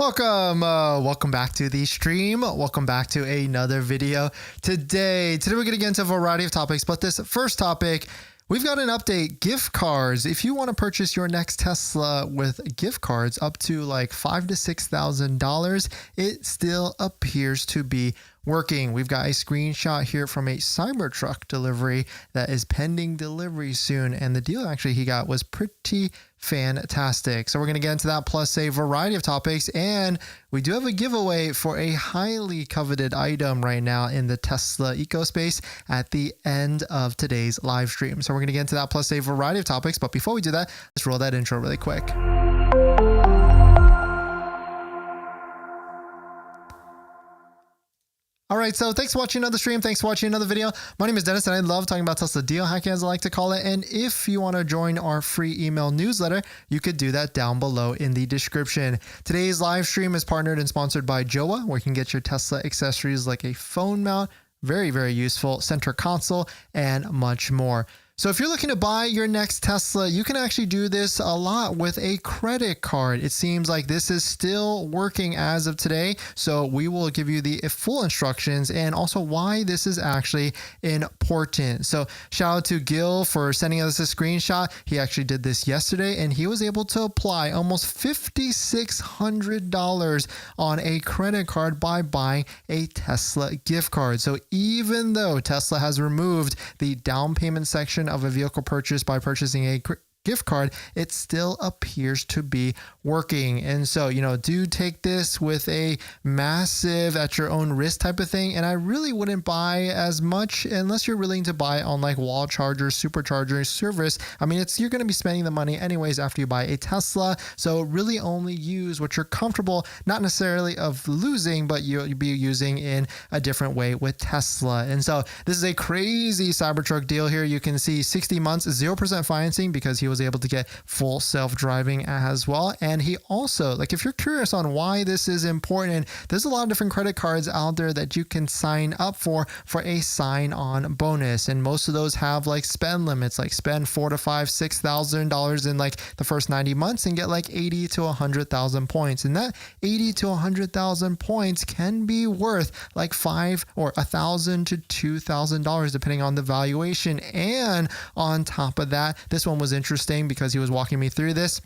Welcome back to the stream. Welcome back to another video. Today we're going to get into a variety of topics, but this first topic, we've got an update. Gift cards. If you want to purchase your next Tesla with gift cards up to like $5,000 to $6,000, it still appears to be working. We've got a screenshot here from a Cybertruck delivery that is pending delivery soon, and the deal actually he got was pretty fantastic. So we're going to get into that, plus a variety of topics, and we do have a giveaway for a highly coveted item right now in the Tesla ecospace at the end of today's live stream. So we're going to get into that, plus a variety of topics, but before we do that, let's roll that intro really quick. All right, so thanks for watching another stream. Thanks for watching another video. My name is Dennis, and I love talking about Tesla deal hacking, as I like to call it. And if you want to join our free email newsletter, you could do that down below in the description. Today's live stream is partnered and sponsored by Jowa, where you can get your Tesla accessories like a phone mount, very, very useful, center console, and much more. So if you're looking to buy your next Tesla, you can actually do this a lot with a credit card. It seems like this is still working as of today. So we will give you the full instructions and also why this is actually important. So shout out to Gil for sending us a screenshot. He actually did this yesterday, and he was able to apply almost $5,600 on a credit card by buying a Tesla gift card. So even though Tesla has removed the down payment section of a vehicle purchase by purchasing a gift card, it still appears to be working. And so, do take this with a massive at your own risk type of thing. And I really wouldn't buy as much unless you're willing to buy on like wall charger, supercharger service. I mean, you're going to be spending the money anyways after you buy a Tesla. So really only use what you're comfortable, not necessarily of losing, but you'll be using in a different way with Tesla. And so this is a crazy Cybertruck deal here. You can see 60 months, 0% financing because he was able to get full self-driving as well. And he also, like, if you're curious on why this is important, there's a lot of different credit cards out there that you can sign up for a sign-on bonus. And most of those have like spend limits, like spend $4,000 to $5,000, $6,000 in like the first 90 months and get like 80 to 100,000 points. And that 80 to 100,000 points can be worth like $5,000 or $1,000 to $2,000 depending on the valuation. And on top of that, this one was interesting because he was walking me through this.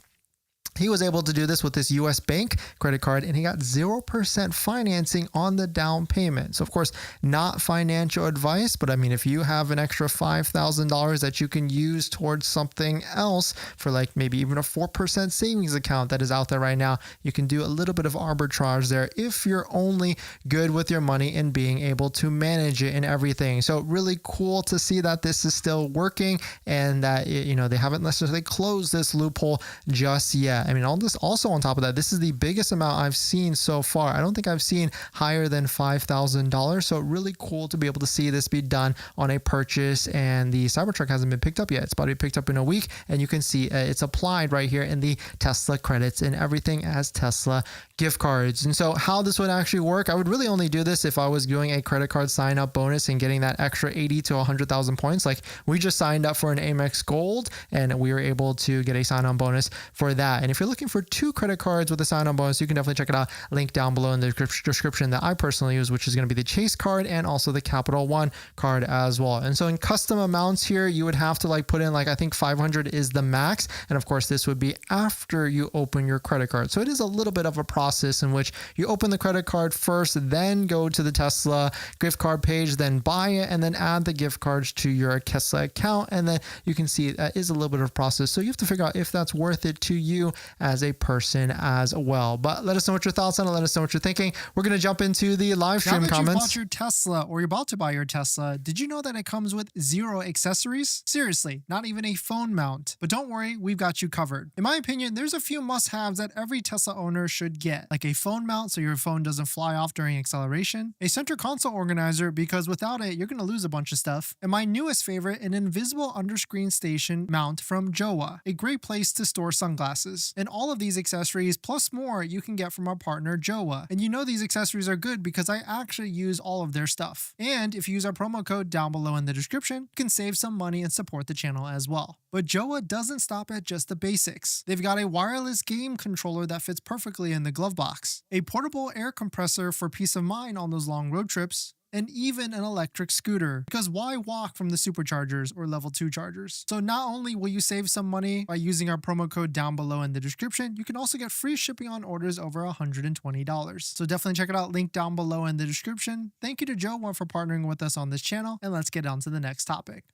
He was able to do this with this US bank credit card, and he got 0% financing on the down payment. So of course, not financial advice, but I mean, if you have an extra $5,000 that you can use towards something else for like maybe even a 4% savings account that is out there right now, you can do a little bit of arbitrage there if you're only good with your money and being able to manage it and everything. So really cool to see that this is still working and that, they haven't necessarily closed this loophole just yet. I mean, all this also on top of that, this is the biggest amount I've seen so far. I don't think I've seen higher than $5,000. So really cool to be able to see this be done on a purchase. And the Cybertruck hasn't been picked up yet. It's about to be picked up in a week. And you can see it's applied right here in the Tesla credits and everything as Tesla gift cards. And so how this would actually work, I would really only do this if I was doing a credit card sign up bonus and getting that extra 80 to 100,000 points. Like we just signed up for an Amex Gold and we were able to get a sign on bonus for that. And if you're looking for 2 credit cards with a sign-on bonus, you can definitely check it out. Link down below in the description that I personally use, which is going to be the Chase card and also the Capital One card as well. And so in custom amounts here, you would have to like put in like, I think 500 is the max. And of course, this would be after you open your credit card. So it is a little bit of a process in which you open the credit card first, then go to the Tesla gift card page, then buy it, and then add the gift cards to your Tesla account. And then you can see that is a little bit of a process. So you have to figure out if that's worth it to you as a person as well. But let us know what your thoughts on it. Let us know what you're thinking. We're going to jump into the live stream comments. Now that you bought your Tesla or you're about to buy your Tesla, did you know that it comes with 0 accessories? Seriously, not even a phone mount. But don't worry, we've got you covered. In my opinion, there's a few must-haves that every Tesla owner should get, like a phone mount so your phone doesn't fly off during acceleration, a center console organizer because without it, you're going to lose a bunch of stuff, and my newest favorite, an invisible underscreen station mount from Jowa, a great place to store sunglasses. bonus. And all of these accessories plus more you can get from our partner Jowa. And you know these accessories are good because I actually use all of their stuff. And if you use our promo code down below in the description, you can save some money and support the channel as well. But Jowa doesn't stop at just the basics. They've got a wireless game controller that fits perfectly in the glove box, a portable air compressor for peace of mind on those long road trips, and even an electric scooter, because why walk from the superchargers or level 2 chargers? So not only will you save some money by using our promo code down below in the description, you can also get free shipping on orders over $120. So definitely check it out, link down below in the description. Thank you to Jowa for partnering with us on this channel, and let's get on to the next topic.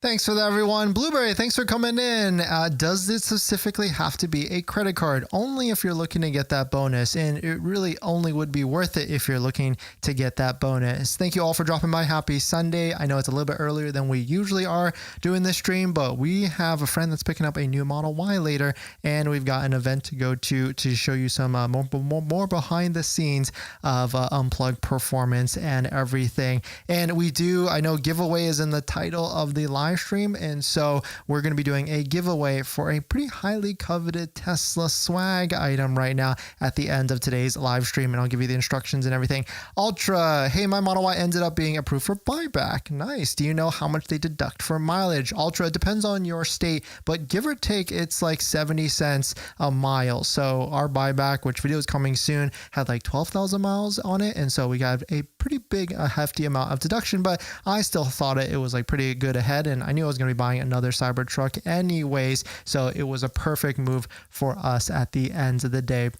Thanks for that, everyone. Blueberry, thanks for coming in. Does this specifically have to be a credit card? Only if you're looking to get that bonus, and it really only would be worth it if you're looking to get that bonus. Thank you all for dropping by. Happy Sunday. I know it's a little bit earlier than we usually are doing this stream, but we have a friend that's picking up a new Model Y later, and we've got an event to go to show you some more behind the scenes of Unplugged Performance and everything. And we do, I know giveaway is in the title of the live stream, and so we're going to be doing a giveaway for a pretty highly coveted Tesla swag item right now at the end of today's live stream, and I'll give you the instructions and everything. Ultra, hey, my Model Y ended up being approved for buyback. Nice. Do you know how much they deduct for mileage? Ultra, it depends on your state, but give or take, it's like 70 cents a mile. So our buyback, which video is coming soon, had like 12,000 miles on it, and so we got a pretty big, hefty amount of deduction, but I still thought it was like pretty good ahead, and I knew I was going to be buying another Cybertruck anyways, so it was a perfect move for us at the end of the day.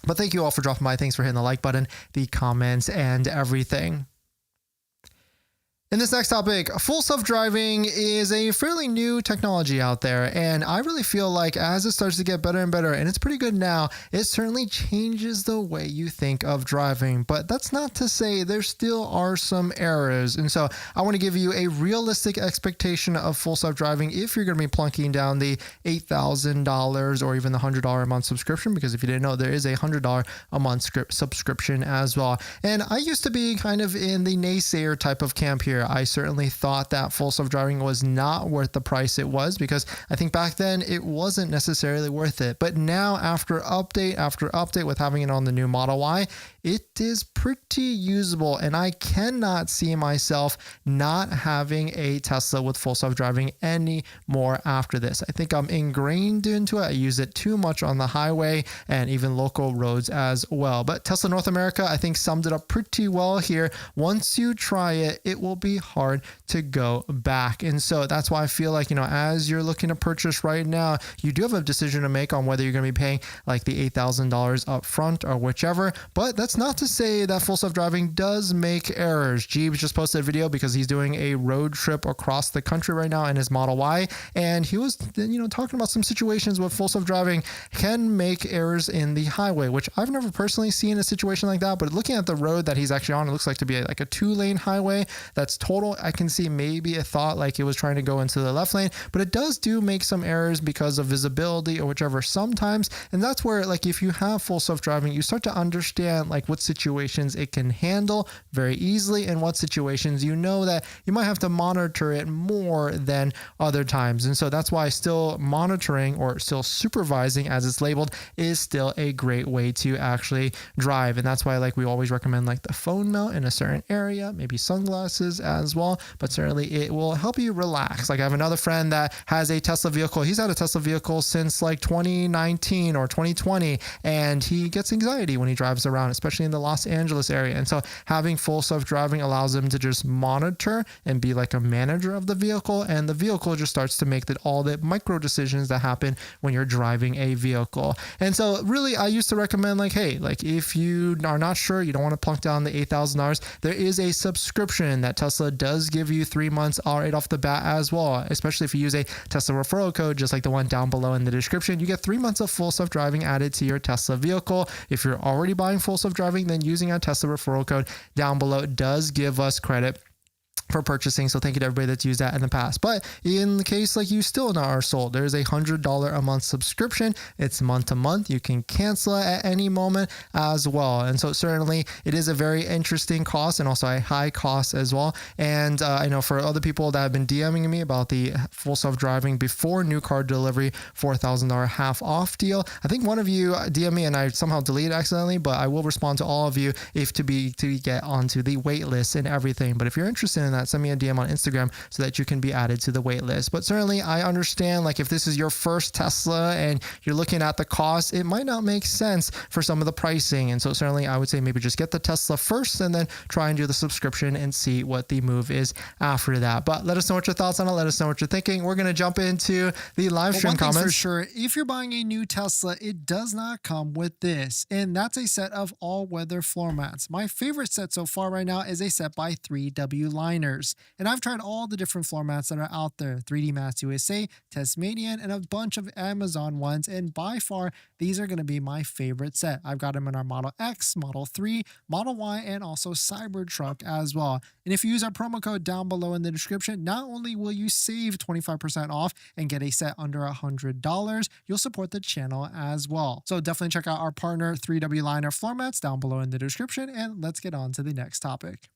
But thank you all for dropping by. Thanks for hitting the like button, the comments, and everything. In this next topic, full self-driving is a fairly new technology out there, and I really feel like as it starts to get better and better, and it's pretty good now, it certainly changes the way you think of driving. But that's not to say there still are some errors, and so I want to give you a realistic expectation of full self-driving if you're going to be plunking down the $8,000 or even the $100 a month subscription, because if you didn't know, there is a $100 a month subscription as well. And I used to be kind of in the naysayer type of camp here. I certainly thought that full self-driving was not worth the price it was, because I think back then it wasn't necessarily worth it. But now, after update with having it on the new Model Y, it is pretty usable, and I cannot see myself not having a Tesla with full self-driving anymore after this. I think I'm ingrained into it. I use it too much on the highway and even local roads as well. But Tesla North America, I think, summed it up pretty well here. Once you try it, it will be hard to go back. And so that's why I feel like, as you're looking to purchase right now, you do have a decision to make on whether you're going to be paying like the $8,000 up front or whichever. But that's not to say that full self-driving does make errors. Jeeves just posted a video because he's doing a road trip across the country right now in his Model Y, and he was talking about some situations where full self-driving can make errors in the highway, which I've never personally seen a situation like that. But looking at the road that he's actually on, it looks like to be like a 2-lane highway that's total. I can see maybe a thought like it was trying to go into the left lane, but it does make some errors because of visibility or whichever sometimes. And that's where, like, if you have full self-driving, you start to understand like what situations it can handle very easily and what situations that you might have to monitor it more than other times. And so that's why still monitoring, or still supervising as it's labeled, is still a great way to actually drive. And that's why we always recommend like the phone mount in a certain area, maybe sunglasses as well, but certainly it will help you relax. Like, I have another friend that has a Tesla vehicle. He's had a Tesla vehicle since like 2019 or 2020, and he gets anxiety when he drives around, especially in the Los Angeles area. And so having full self-driving allows him to just monitor and be like a manager of the vehicle, and the vehicle just starts to make all the micro decisions that happen when you're driving a vehicle. And so really, I used to recommend if you are not sure, you don't want to plunk down the $8,000, there is a subscription that Tesla does give you 3 months right off the bat as well, especially if you use a Tesla referral code, just like the one down below in the description. You get 3 months of full self-driving added to your Tesla vehicle. If you're already buying full self-driving, then using our Tesla referral code down below does give us credit for purchasing. So thank you to everybody that's used that in the past. But in the case like you still are sold, there's a $100 a month subscription. It's month to month. You can cancel it at any moment as well. And so certainly it is a very interesting cost and also a high cost as well. And I know for other people that have been DMing me about the full self-driving before new car delivery $4,000 half off deal, I think one of you DM me and I somehow deleted accidentally, but I will respond to all of you if to get onto the wait list and everything. But if you're interested in that, send me a DM on Instagram so that you can be added to the wait list. But certainly I understand, like if this is your first Tesla and you're looking at the cost, it might not make sense for some of the pricing. And so certainly I would say maybe just get the Tesla first and then try and do the subscription and see what the move is after that. But let us know what your thoughts on it. Let us know what you're thinking. We're going to jump into the live stream comments. For sure, if you're buying a new Tesla, it does not come with this. And that's a set of all-weather floor mats. My favorite set so far right now is a set by 3W Liners. And I've tried all the different floor mats that are out there, 3D Mats USA, Tasmanian, and a bunch of Amazon ones. And by far, these are going to be my favorite set. I've got them in our Model X, Model 3, Model Y, and also Cybertruck as well. And if you use our promo code down below in the description, not only will you save 25% off and get a set under $100, you'll support the channel as well. So definitely check out our partner 3W Liner floor mats down below in the description, and let's get on to the next topic.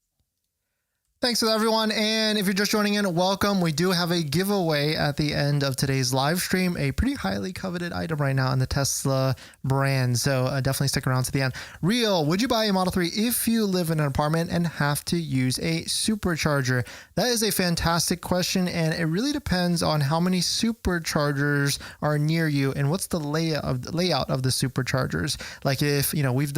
Thanks to everyone. And if you're just joining in, welcome. We do have a giveaway at the end of today's live stream, a pretty highly coveted item right now in the Tesla brand. So definitely stick around to the end. Real, would you buy a Model 3 if you live in an apartment and have to use a supercharger? That is a fantastic question. And it really depends on how many superchargers are near you and what's the layout of the superchargers. Like if, you know, we've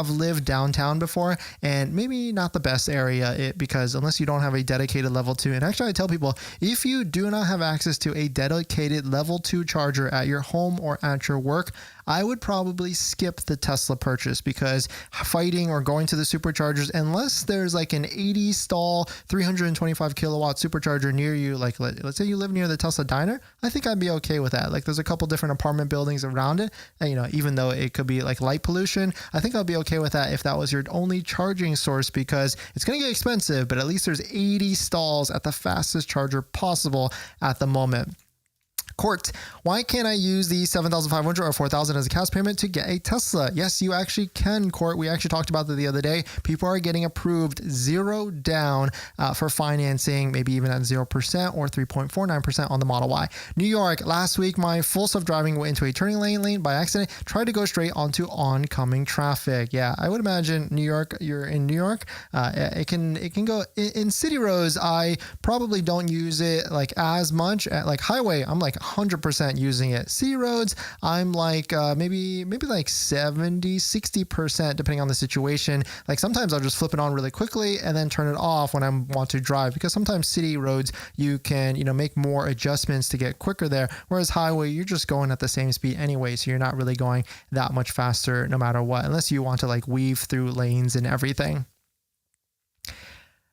lived downtown before, and maybe not the best area because unless you don't have a dedicated level 2, and actually I tell people, if you do not have access to a dedicated level 2 charger at your home or at your work, I would probably skip the Tesla purchase, because fighting or going to the superchargers, unless there's like an 80 stall 325 kilowatt supercharger near you, like let's say you live near the Tesla diner, I think I'd be okay with that. Like there's a couple different apartment buildings around it, and you know, even though it could be like light pollution, I think I'd be okay with that if that was your only charging source, because it's going to get expensive, but at least there's 80 stalls at the fastest charger possible at the moment. Court, why can't I use the $7,500 or $4,000 as a cash payment to get a Tesla? Yes, you actually can, Court. We actually talked about that the other day. People are getting approved 0 down for financing, maybe even at 0% or 3.49% on the Model Y. New York, last week, my full self-driving went into a turning lane by accident, tried to go straight onto oncoming traffic. Yeah, I would imagine New York, you're in New York, it can go in city roads. I probably don't use it like as much. Like highway, I'm like 100% using it. City roads, I'm like maybe like 70-60% depending on the situation. Like sometimes I'll just flip it on really quickly and then turn it off when I want to drive, because sometimes city roads you can, you know, make more adjustments to get quicker there, whereas highway you're just going at the same speed anyway, so you're not really going that much faster no matter what, unless you want to like weave through lanes and everything.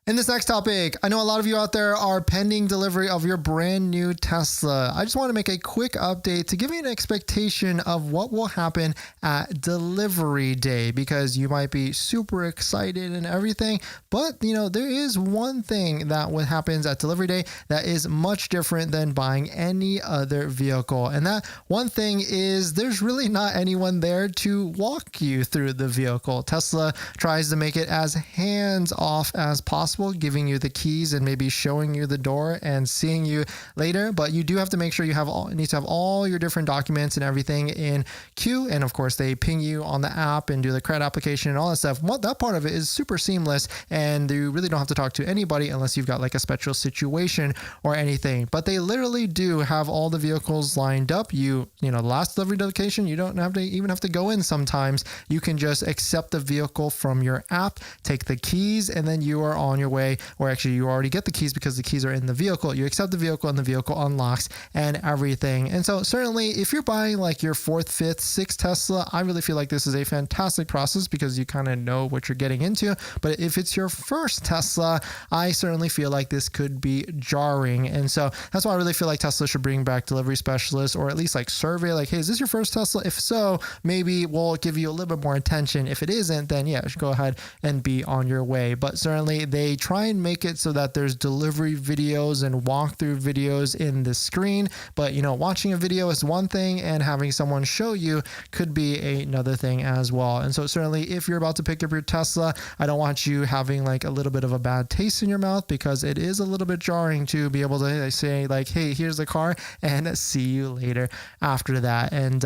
In this next topic, I know a lot of you out there are pending delivery of your brand new Tesla. I just want to make a quick update to give you an expectation of what will happen at delivery day, because you might be super excited and everything, but you know, there is one thing that what happens at delivery day that is much different than buying any other vehicle. And that one thing is there's really not anyone there to walk you through the vehicle. Tesla tries to make it as hands-off as possible, giving you the keys and maybe showing you the door and seeing you later, but you do have to make sure you need to have all your different documents and everything in queue. And of course they ping you on the app and do the credit application and all that stuff. That part of it is super seamless, and you really don't have to talk to anybody unless you've got like a special situation or anything. But they literally do have all the vehicles lined up. You know, the last delivery location, you don't even have to go in. Sometimes you can just accept the vehicle from your app, take the keys, and then you are on your your way, or actually you already get the keys because the keys are in the vehicle. You accept the vehicle and the vehicle unlocks and everything. And so certainly if you're buying like your fourth, fifth, sixth Tesla, I really feel like this is a fantastic process because you kind of know what you're getting into. But if it's your first Tesla, I certainly feel like this could be jarring. And so that's why I really feel like Tesla should bring back delivery specialists, or at least like survey like, hey, is this your first Tesla? If so, maybe we'll give you a little bit more attention. If it isn't, then yeah, go ahead and be on your way. But certainly they try and make it so that there's delivery videos and walkthrough videos in the screen. But watching a video is one thing and having someone show you could be another thing as well. And so certainly if you're about to pick up your Tesla, I don't want you having like a little bit of a bad taste in your mouth, because it is a little bit jarring to be able to say like, hey, here's the car and see you later after that. And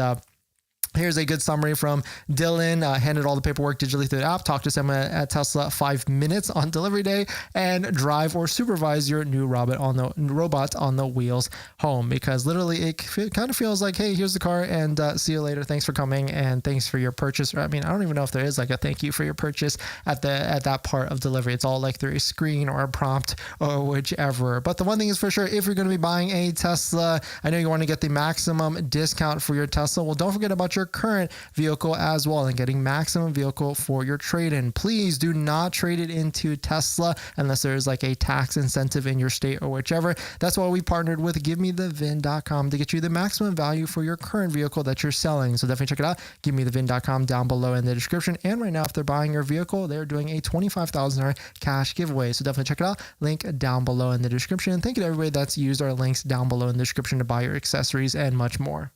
here's a good summary from Dylan. Handed all the paperwork digitally through the app. Talk to someone at Tesla 5 minutes on delivery day, and drive or supervise your new robot on the wheels home. Because literally it kind of feels like, hey, here's the car and see you later. Thanks for coming and thanks for your purchase. I mean, I don't even know if there is like a thank you for your purchase at that part of delivery. It's all like through a screen or a prompt or whichever. But the one thing is for sure, if you're going to be buying a Tesla, I know you want to get the maximum discount for your Tesla. Well, don't forget about your current vehicle as well and getting maximum vehicle for your trade-in. Please do not trade it into Tesla unless there's like a tax incentive in your state or whichever. That's why we partnered with GiveMeTheVin.com to get you the maximum value for your current vehicle that you're selling. So definitely check it out. GiveMeTheVin.com down below in the description. And right now, if they're buying your vehicle, they're doing a $25,000 cash giveaway. So definitely check it out. Link down below in the description. And thank you to everybody that's used our links down below in the description to buy your accessories and much more.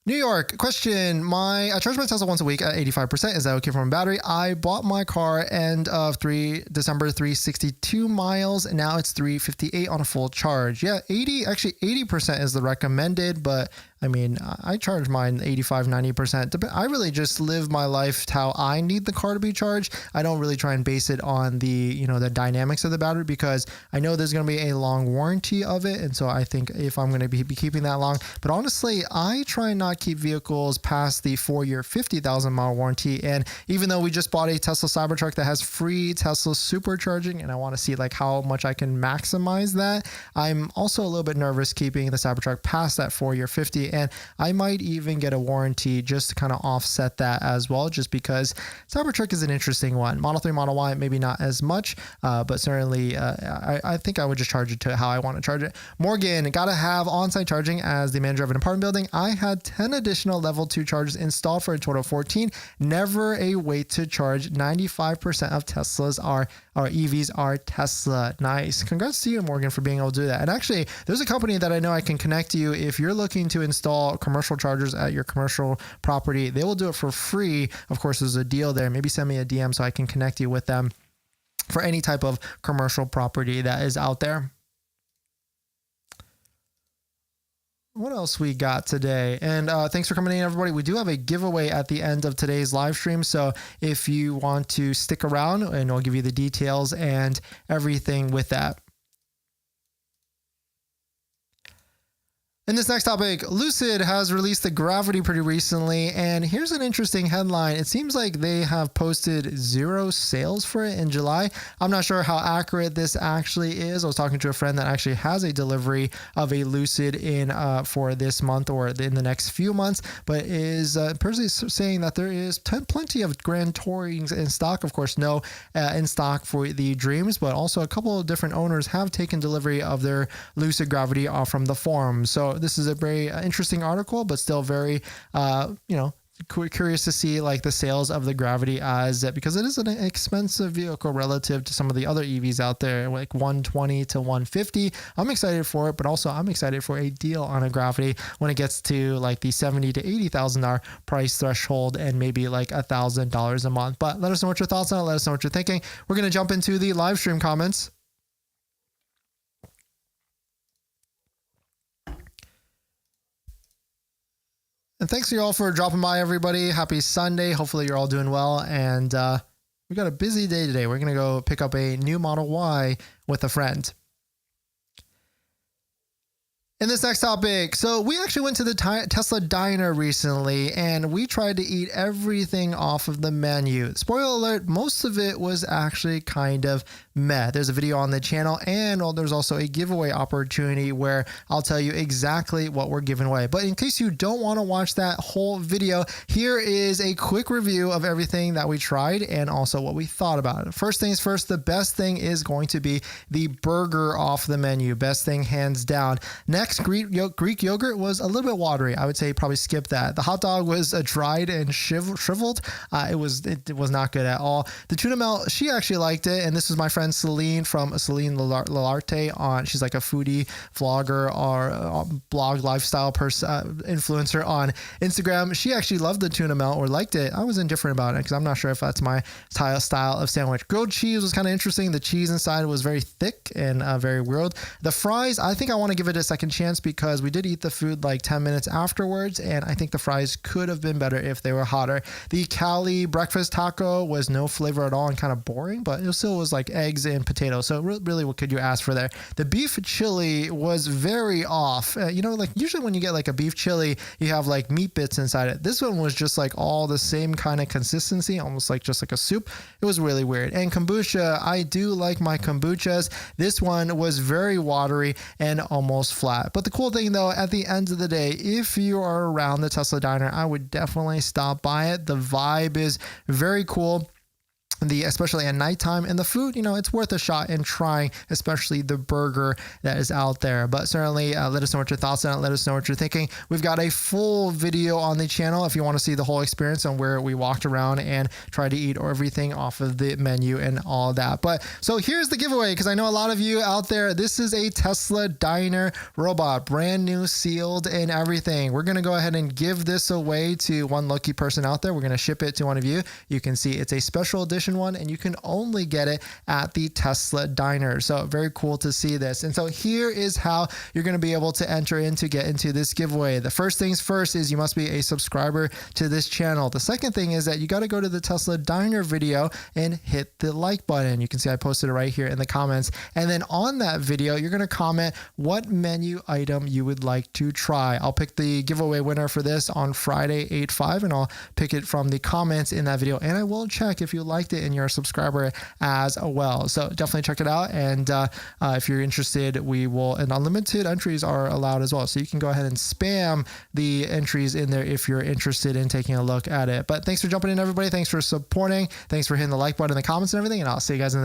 New York question. I charge my Tesla once a week at 85%. Is that okay for my battery? I bought my car end of December 362 miles, and now it's 358 on a full charge. Yeah, 80% is the recommended, but I mean, I charge mine 85, 90%. I really just live my life how I need the car to be charged. I don't really try and base it on the dynamics of the battery, because I know there's going to be a long warranty of it. And so I think if I'm going to be keeping that long, but honestly, I try not keep vehicles past the 4-year, 50,000 mile warranty. And even though we just bought a Tesla Cybertruck that has free Tesla supercharging, and I want to see like how much I can maximize that, I'm also a little bit nervous keeping the Cybertruck past that 4-year, 50. And I might even get a warranty just to kind of offset that as well, just because Cybertruck is an interesting one. Model 3, Model Y, maybe not as much, but certainly I think I would just charge it to how I want to charge it. Morgan, got to have on-site charging as the manager of an apartment building. I had 10 additional level 2 chargers installed for a total of 14. Never a wait to charge. 95% of Teslas our EVs are Tesla. Nice. Congrats to you, Morgan, for being able to do that. And actually, there's a company that I know I can connect you if you're looking to install commercial chargers at your commercial property. They will do it for free. Of course, there's a deal there. Maybe send me a DM so I can connect you with them for any type of commercial property that is out there. What else we got today? And thanks for coming in, everybody. We do have a giveaway at the end of today's live stream. So if you want to stick around, and I'll give you the details and everything with that. In this next topic, Lucid has released the Gravity pretty recently, and here's an interesting headline. It seems like they have posted 0 sales for it in July. I'm not sure how accurate this actually is. I was talking to a friend that actually has a delivery of a Lucid in for this month or in the next few months, but is personally saying that there is plenty of Grand Tourings in stock. Of course, no in stock for the Dreams, but also a couple of different owners have taken delivery of their Lucid Gravity from the forum. So this is a very interesting article, but still very, curious to see like the sales of the Gravity because it is an expensive vehicle relative to some of the other EVs out there, like 120 to 150. I'm excited for it, but also I'm excited for a deal on a Gravity when it gets to like the $70,000 to $80,000 price threshold and maybe like $1,000 a month. But let us know what your thoughts are. Let us know what you're thinking. We're going to jump into the live stream comments. And thanks to you all for dropping by, everybody. Happy Sunday. Hopefully you're all doing well. And we got a busy day today. We're going to go pick up a new Model Y with a friend. In this next topic, so we actually went to the Tesla diner recently and we tried to eat everything off of the menu. Spoiler alert, most of it was actually kind of meh. There's a video on the channel and there's also a giveaway opportunity where I'll tell you exactly what we're giving away. But in case you don't want to watch that whole video, here is a quick review of everything that we tried and also what we thought about it. First things first, the best thing is going to be the burger off the menu. Best thing hands down. Next, Greek yogurt was a little bit watery. I would say probably skip that. The hot dog was dried and shriveled. It was not good at all. The tuna melt, she actually liked it, and this was my friend Celine from Celine Lalarte on. She's like a foodie vlogger or blog lifestyle influencer on Instagram. She actually loved the tuna melt or liked it. I was indifferent about it because I'm not sure if that's my style of sandwich. Grilled cheese was kind of interesting. The cheese inside was very thick and very weird. The fries, I think I want to give it a second chance because we did eat the food like 10 minutes afterwards, and I think the fries could have been better if they were hotter. The Cali breakfast taco was no flavor at all and kind of boring, but it still was like eggs and potatoes. So really, what could you ask for there? The beef chili was very off. Like usually when you get like a beef chili, you have like meat bits inside it. This one was just like all the same kind of consistency, almost like just like a soup. It was really weird. And kombucha, I do like my kombuchas. This one was very watery and almost flat. But the cool thing though, at the end of the day, if you are around the Tesla diner, I would definitely stop by it. The vibe is very cool. Especially at nighttime, and the food, it's worth a shot in trying, especially the burger that is out there. But certainly let us know what your thoughts on it. Let us know what you're thinking. We've got a full video on the channel if you want to see the whole experience on where we walked around and tried to eat everything off of the menu and all that. But so here's the giveaway, because I know a lot of you out there, this is a Tesla diner robot, brand new, sealed and everything. We're going to go ahead and give this away to one lucky person out there. We're going to ship it to one of you. You can see it's a special edition one, and you can only get it at the Tesla diner. So very cool to see this. And so here is how you're going to be able to get into this giveaway. The first things first is you must be a subscriber to this channel. The second thing is that you got to go to the Tesla diner video and hit the like button. You can see I posted it right here in the comments. And then on that video, you're going to comment what menu item you would like to try. I'll pick the giveaway winner for this on Friday 8/5, and I'll pick it from the comments in that video. And I will check if you liked it and you're a subscriber as well. So definitely check it out. And if you're interested, and unlimited entries are allowed as well. So you can go ahead and spam the entries in there if you're interested in taking a look at it. But thanks for jumping in, everybody. Thanks for supporting. Thanks for hitting the like button in the comments and everything. And I'll see you guys in the